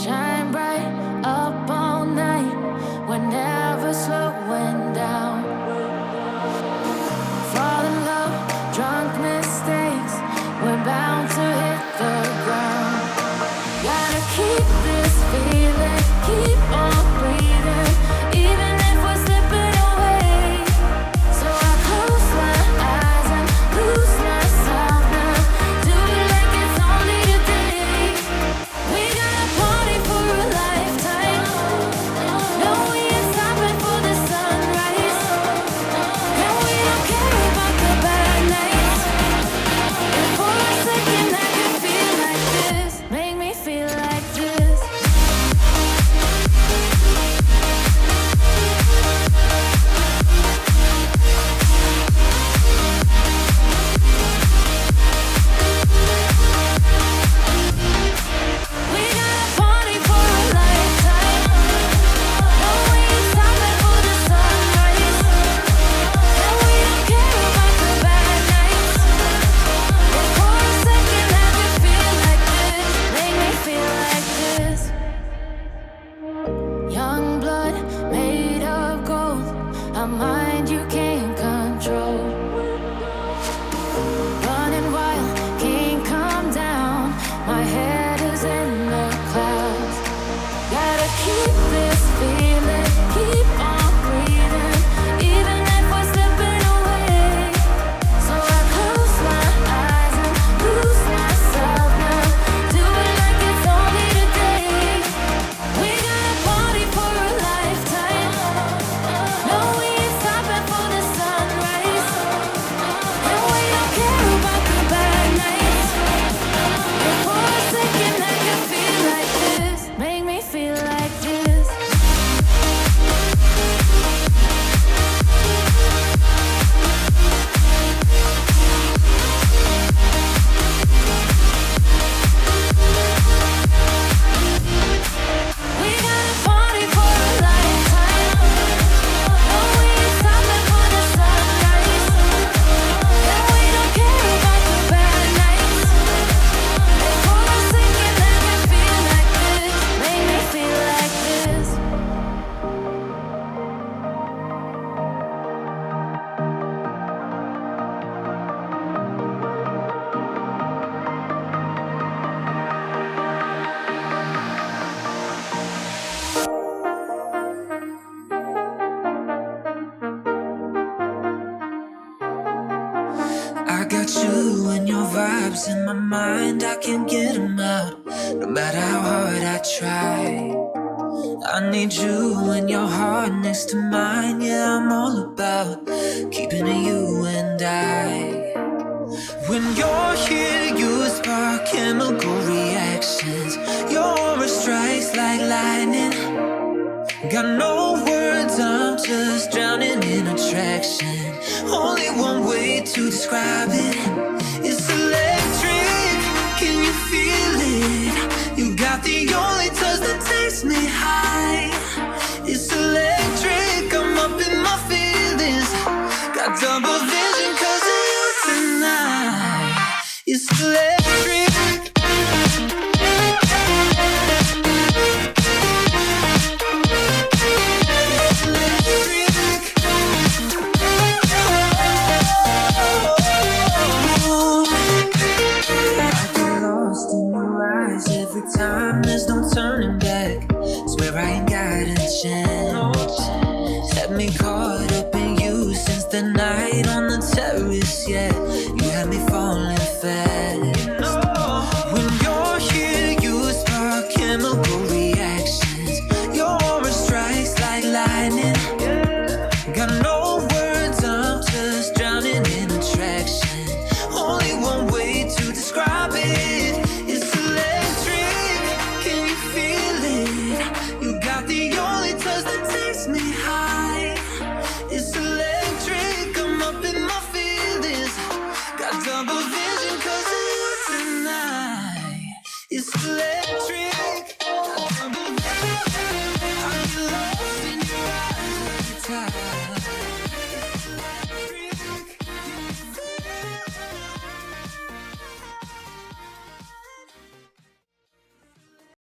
Shine bright up all night. We're never slowing down. Fall in love, drunk mistakes. We're bound to hit the ground. Gotta keep this feeling, keep on breathing, even if we're slipping away. So I close my eyes and lose myself now. Do it like it's only today. We got a party for a lifetime. No, we ain't stopping for the sunrise. And we don't care about the bad nights. And for a second I can feel like this. Make me feel like this. We got a party for a lifetime. No, we ain't stopping for the sunrise. And we don't care about the bad nights. And for a second I can feel like this. Make me feel like this. Young blood made of gold. A mind you can't control. Running wild, can't come down. My head is in the clouds. Gotta keep this feeling, keep on breathing, even if we're slipping away. So I close my eyes and lose myself now. Do it like it's only today. We got a party for a lifetime. No, we ain't stopping for the sunrise. And we don't care about the bad nights. And for a second I can feel like this. Make me feel like this. We got a party for a lifetime. No, we ain't stopping for the sunrise. And we don't care about the bad nights. And for a second I can feel like this. Make me feel like this. I got you and your vibes in my mind, I can't get them out, no matter how hard I try. I need you and your heart next to mine, yeah, I'm all about keeping it you and I. When you're here, you spark chemical reactions, your aura strikes like lightning. Got no words, I'm just drowning in attraction. Only one way to describe it. It's electric, can you feel it? You got the only touch that takes me high. It's electric, I'm up in my feelings. Got double vision 'cause of you tonight. It's electric. Every time there's no turning back. Swear I ain't got a chance. Had me caught up in you since the night on the terrace. Yeah, you had me falling fast.